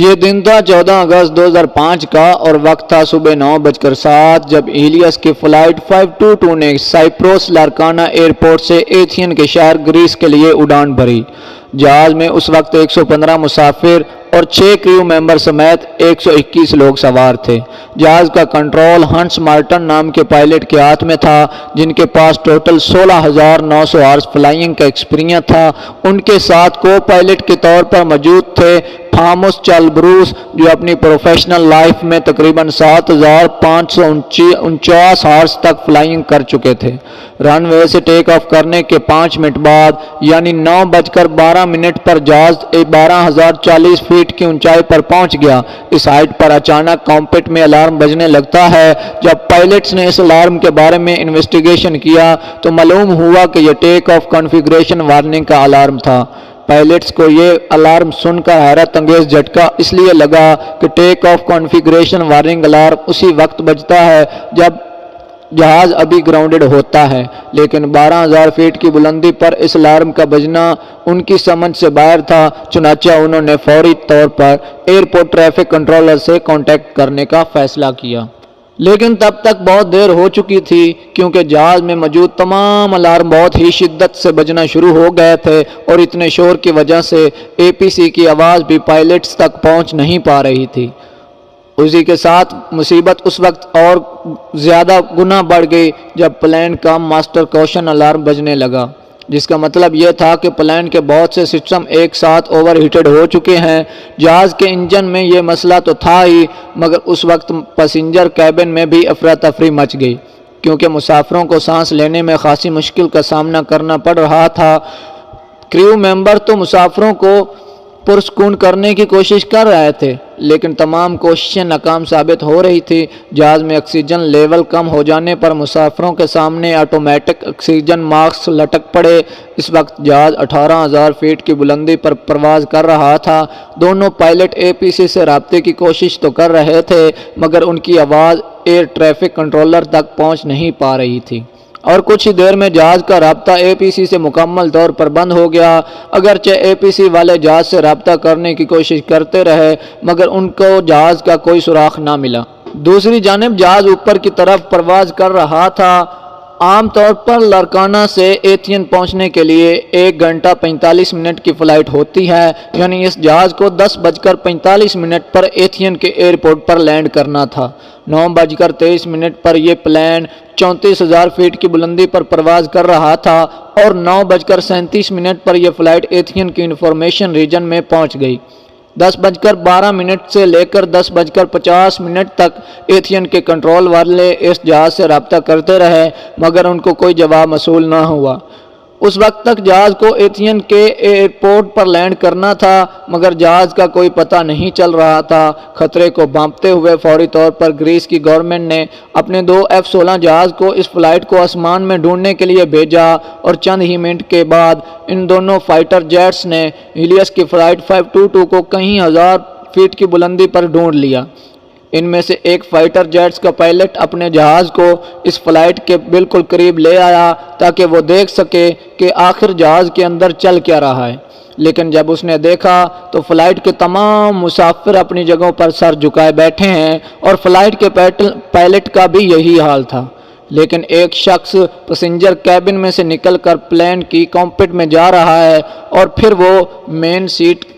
یہ دن تھا 14 اگست 2005 کا اور وقت تھا صبح 9:07 جب ایلیس کی فلائٹ 522 نے سائپروس لارکانا ایئرپورٹ سے ایتھین کے شہر گریس کے لیے اڑان بھری۔ جہاز میں اس وقت 115 مسافر اور 6 کریو ممبر سمیت 121 لوگ سوار تھے۔ جہاز کا کنٹرول ہنس مارٹن نام کے پائلٹ کے ہاتھ میں تھا، جن کے پاس ٹوٹل 16,900 آورز فلائنگ کا ایکسپیرینس تھا۔ ان کے ساتھ کو پائلٹ کے طور پر موجود تھے تھامس چالبروس، جو اپنی پروفیشنل لائف میں تقریباً 7,549 آورز تک فلائنگ کر چکے تھے۔ رن وے سے ٹیک آف کرنے کے 5 منٹ بعد یعنی 9:12 پر جہاز 12,040 فیٹ کی اونچائی پر پہنچ گیا۔ اس ہائٹ پر اچانک کاکپٹ میں الارم بجنے لگتا ہے۔ جب پائلٹس نے اس الارم کے بارے میں انویسٹیگیشن کیا تو معلوم ہوا کہ یہ ٹیک آف کنفیگریشن وارننگ کا الارم تھا۔ پائلٹس کو یہ الارم سن کر حیرت انگیز جھٹکا اس لیے لگا کہ ٹیک آف کنفیگریشن وارننگ الارم اسی وقت بجتا ہے جب جہاز ابھی گراؤنڈڈ ہوتا ہے، لیکن 12,000 فیٹ کی بلندی پر اس الارم کا بجنا ان کی سمجھ سے باہر تھا۔ چنانچہ انہوں نے فوری طور پر ایئرپورٹ ٹریفک کنٹرولر سے کانٹیکٹ کرنے کا فیصلہ کیا۔ لیکن تب تک بہت دیر ہو چکی تھی، کیونکہ جہاز میں موجود تمام الارم بہت ہی شدت سے بجنا شروع ہو گئے تھے اور اتنے شور کی وجہ سے اے پی سی کی آواز بھی پائلٹس تک پہنچ نہیں پا رہی تھی۔ اسی کے ساتھ مصیبت اس وقت اور زیادہ گنا بڑھ گئی جب پلین کا ماسٹر کوشن الارم بجنے لگا، جس کا مطلب یہ تھا کہ پلین کے بہت سے سسٹم ایک ساتھ اوور ہیٹڈ ہو چکے ہیں۔ جہاز کے انجن میں یہ مسئلہ تو تھا ہی، مگر اس وقت پیسنجر کیبن میں بھی افراتفری مچ گئی، کیونکہ مسافروں کو سانس لینے میں خاصی مشکل کا سامنا کرنا پڑ رہا تھا۔ کریو ممبر تو مسافروں کو پرسکون کرنے کی کوشش کر رہے تھے، لیکن تمام کوششیں ناکام ثابت ہو رہی تھی۔ جہاز میں آکسیجن لیول کم ہو جانے پر مسافروں کے سامنے آٹومیٹک آکسیجن ماسک لٹک پڑے۔ اس وقت جہاز 18,000 فیٹ کی بلندی پر پرواز کر رہا تھا۔ دونوں پائلٹ اے پی سی سے رابطے کی کوشش تو کر رہے تھے، مگر ان کی آواز ایئر ٹریفک کنٹرولر تک پہنچ نہیں پا رہی تھی، اور کچھ ہی دیر میں جہاز کا رابطہ اے پی سی سے مکمل طور پر بند ہو گیا۔ اگرچہ اے پی سی والے جہاز سے رابطہ کرنے کی کوشش کرتے رہے، مگر ان کو جہاز کا کوئی سراغ نہ ملا۔ دوسری جانب جہاز اوپر کی طرف پرواز کر رہا تھا۔ عام طور پر لارکانا سے ایتھین پہنچنے کے لیے 1 گھنٹہ 45 منٹ کی فلائٹ ہوتی ہے، یعنی اس جہاز کو 10:45 پر ایتھین کے ایئرپورٹ پر لینڈ کرنا تھا۔ 9:23 پر یہ پلین 34,000 فیٹ کی بلندی پر پرواز کر رہا تھا اور 9:37 پر یہ فلائٹ ایتھین کی انفارمیشن ریجن میں پہنچ گئی۔ 10:12 سے لے کر 10:50 تک ایتھین کے کنٹرول والے اس جہاز سے رابطہ کرتے رہے، مگر ان کو کوئی جواب موصول نہ ہوا۔ اس وقت تک جہاز کو ایتھین کے ایئرپورٹ پر لینڈ کرنا تھا، مگر جہاز کا کوئی پتہ نہیں چل رہا تھا۔ خطرے کو بھانپتے ہوئے فوری طور پر گریس کی گورنمنٹ نے اپنے 2 F-16 جہاز کو اس فلائٹ کو آسمان میں ڈھونڈنے کے لیے بھیجا، اور چند ہی منٹ کے بعد ان دونوں فائٹر جیٹس نے ایلیس کی فلائٹ 522 کو کئی ہزار فیٹ کی بلندی پر ڈھونڈ لیا۔ ان میں سے ایک فائٹر جیٹس کا پائلٹ اپنے جہاز کو اس فلائٹ کے بالکل قریب لے آیا تاکہ وہ دیکھ سکے کہ آخر جہاز کے اندر چل کیا رہا ہے، لیکن جب اس نے دیکھا تو فلائٹ کے تمام مسافر اپنی جگہوں پر سر جھکائے بیٹھے ہیں، اور فلائٹ کے پائلٹ کا بھی یہی حال تھا۔ لیکن ایک شخص پیسنجر کیبن میں سے نکل کر پلین کی کاکپٹ میں جا رہا ہے، اور پھر وہ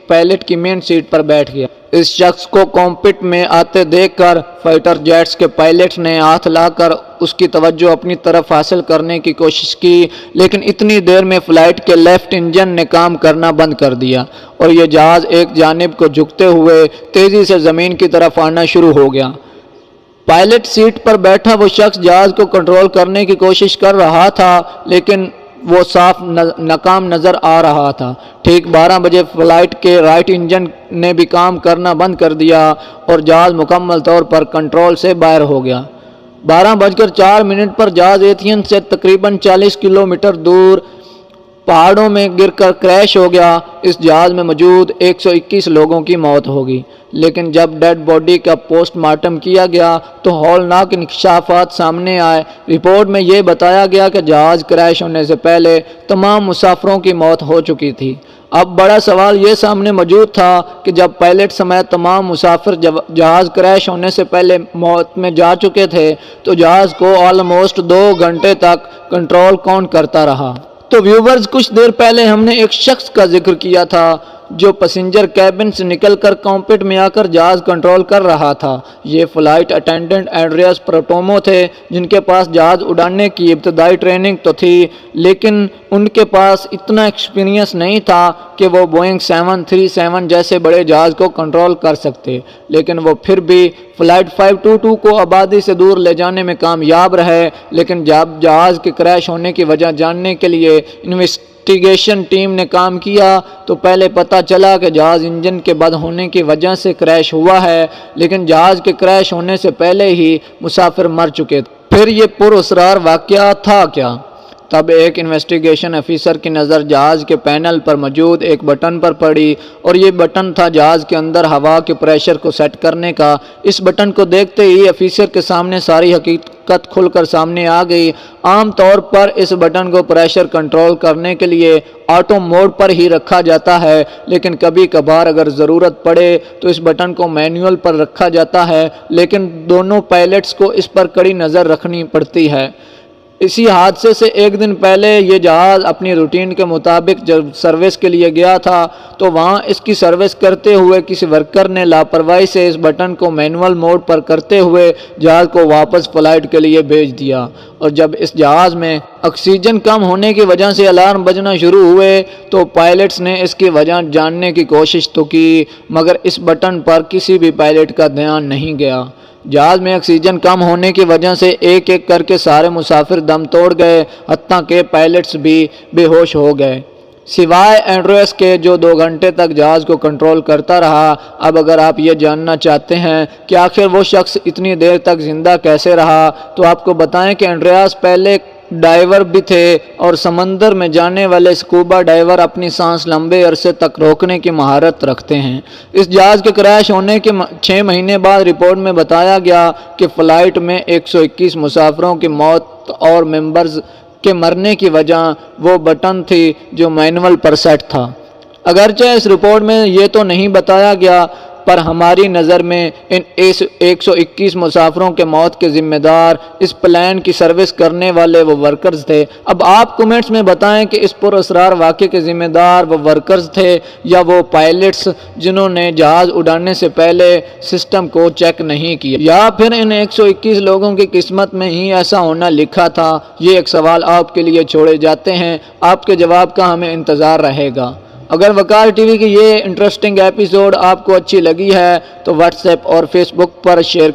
پائلٹ کی مین سیٹ پر بیٹھ گیا۔ اس شخص کو کاکپٹ میں آتے دیکھ کر فائٹر جیٹس کے پائلٹ نے ہاتھ لا کر اس کی توجہ اپنی طرف حاصل کرنے کی کوشش کی، لیکن اتنی دیر میں فلائٹ کے لیفٹ انجن نے کام کرنا بند کر دیا، اور یہ جہاز ایک جانب کو جھکتے ہوئے تیزی سے زمین کی طرف آنا شروع ہو گیا۔ پائلٹ سیٹ پر بیٹھا وہ شخص جہاز کو کنٹرول کرنے کی کوشش کر رہا تھا، لیکن وہ صاف ناکام نظر آ رہا تھا۔ ٹھیک 12 بجے فلائٹ کے رائٹ انجن نے بھی کام کرنا بند کر دیا اور جہاز مکمل طور پر کنٹرول سے باہر ہو گیا۔ 12:04 پر جہاز ایتھین سے تقریباً 40 کلومیٹر دور پہاڑوں میں گر کر کریش ہو گیا۔ اس جہاز میں موجود 121 لوگوں کی موت ہوگی، لیکن جب ڈیڈ باڈی کا پوسٹ مارٹم کیا گیا تو ہولناک انکشافات سامنے آئے۔ رپورٹ میں یہ بتایا گیا کہ جہاز کریش ہونے سے پہلے تمام مسافروں کی موت ہو چکی تھی۔ اب بڑا سوال یہ سامنے موجود تھا کہ جب پائلٹ سمیت تمام مسافر جہاز کریش ہونے سے پہلے موت میں جا چکے تھے تو جہاز کو آلموسٹ 2 گھنٹے تک کنٹرول کون کرتا رہا؟ تو ویورز، کچھ دیر پہلے ہم نے ایک شخص کا ذکر کیا تھا جو پیسنجر کیبن سے نکل کر کاکپٹ میں آ کر جہاز کنٹرول کر رہا تھا۔ یہ فلائٹ اٹینڈنٹ اینڈریاس پروٹومو تھے، جن کے پاس جہاز اڑانے کی ابتدائی ٹریننگ تو تھی، لیکن ان کے پاس اتنا ایکسپیرینس نہیں تھا کہ وہ بوئنگ 737 جیسے بڑے جہاز کو کنٹرول کر سکتے، لیکن وہ پھر بھی فلائٹ 522 کو آبادی سے دور لے جانے میں کامیاب رہے۔ لیکن جب جہاز کے کریش ہونے کی وجہ جاننے کے لیے انویسٹیگیشن ٹیم نے کام کیا تو پہلے پتہ چلا کہ جہاز انجن کے بند ہونے کی وجہ سے کریش ہوا ہے، لیکن جہاز کے کریش ہونے سے پہلے ہی مسافر مر چکے تھے۔ پھر یہ پراسرار واقعہ تھا کیا؟ تب ایک انویسٹیگیشن افیسر کی نظر جہاز کے پینل پر موجود ایک بٹن پر پڑی، اور یہ بٹن تھا جہاز کے اندر ہوا کے پریشر کو سیٹ کرنے کا۔ اس بٹن کو دیکھتے ہی افیسر کے سامنے ساری حقیقت کھل کر سامنے آ گئی۔ عام طور پر اس بٹن کو پریشر کنٹرول کرنے کے لیے آٹو موڈ پر ہی رکھا جاتا ہے، لیکن کبھی کبھار اگر ضرورت پڑے تو اس بٹن کو مینول پر رکھا جاتا ہے، لیکن دونوں پائلٹس کو اس پر کڑی نظر رکھنی پڑتی ہے۔ اسی حادثے سے ایک دن پہلے یہ جہاز اپنی روٹین کے مطابق جب سروس کے لیے گیا تھا تو وہاں اس کی سروس کرتے ہوئے کسی ورکر نے لاپرواہی سے اس بٹن کو مینول موڈ پر کرتے ہوئے جہاز کو واپس فلائٹ کے لیے بھیج دیا، اور جب اس جہاز میں آکسیجن کم ہونے کی وجہ سے الارم بجنا شروع ہوئے تو پائلٹس نے اس کی وجہ جاننے کی کوشش تو کی، مگر اس بٹن پر کسی بھی پائلٹ کا دھیان نہیں گیا۔ جہاز میں آکسیجن کم ہونے کی وجہ سے ایک ایک کر کے سارے مسافر دم توڑ گئے، حتیٰ کہ پائلٹس بھی بے ہوش ہو گئے، سوائے اینڈریاس کے جو 2 گھنٹے تک جہاز کو کنٹرول کرتا رہا۔ اب اگر آپ یہ جاننا چاہتے ہیں کہ آخر وہ شخص اتنی دیر تک زندہ کیسے رہا، تو آپ کو بتائیں کہ اینڈریاس پہلے ڈائیور بھی تھے، اور سمندر میں جانے والے سکوبا ڈائیور اپنی سانس لمبے عرصے تک روکنے کی مہارت رکھتے ہیں۔ اس جہاز کے کریش ہونے کے 6 مہینے بعد رپورٹ میں بتایا گیا کہ فلائٹ میں 121 مسافروں کی موت اور ممبرز کے مرنے کی وجہ وہ بٹن تھی جو مینول پر سیٹ تھا۔ اگرچہ اس رپورٹ میں یہ تو نہیں بتایا گیا، پر ہماری نظر میں ان 121 مسافروں کے موت کے ذمہ دار اس پلین کی سروس کرنے والے وہ ورکرز تھے۔ اب آپ کومنٹس میں بتائیں کہ اس پراسرار واقعے کے ذمہ دار وہ ورکرز تھے یا وہ پائلٹس جنہوں نے جہاز اڑانے سے پہلے سسٹم کو چیک نہیں کیا، یا پھر ان 121 لوگوں کی قسمت میں ہی ایسا ہونا لکھا تھا؟ یہ ایک سوال آپ کے لیے چھوڑے جاتے ہیں، آپ کے جواب کا ہمیں انتظار رہے گا۔ اگر وقار ٹی وی کی یہ انٹرسٹنگ ایپیسوڈ آپ کو اچھی لگی ہے تو واٹس ایپ اور فیس بک پر شیئر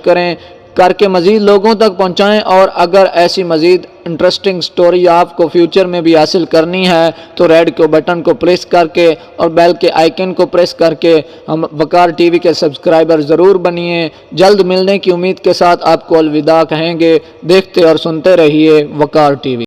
کر کے مزید لوگوں تک پہنچائیں، اور اگر ایسی مزید انٹرسٹنگ سٹوری آپ کو فیوچر میں بھی حاصل کرنی ہے تو ریڈ کو بٹن کو پریس کر کے اور بیل کے آئیکن کو پریس کر کے ہم وقار ٹی وی کے سبسکرائبر ضرور بنیے۔ جلد ملنے کی امید کے ساتھ آپ کو الوداع کہیں گے۔ دیکھتے اور سنتے رہیے وقار ٹی وی۔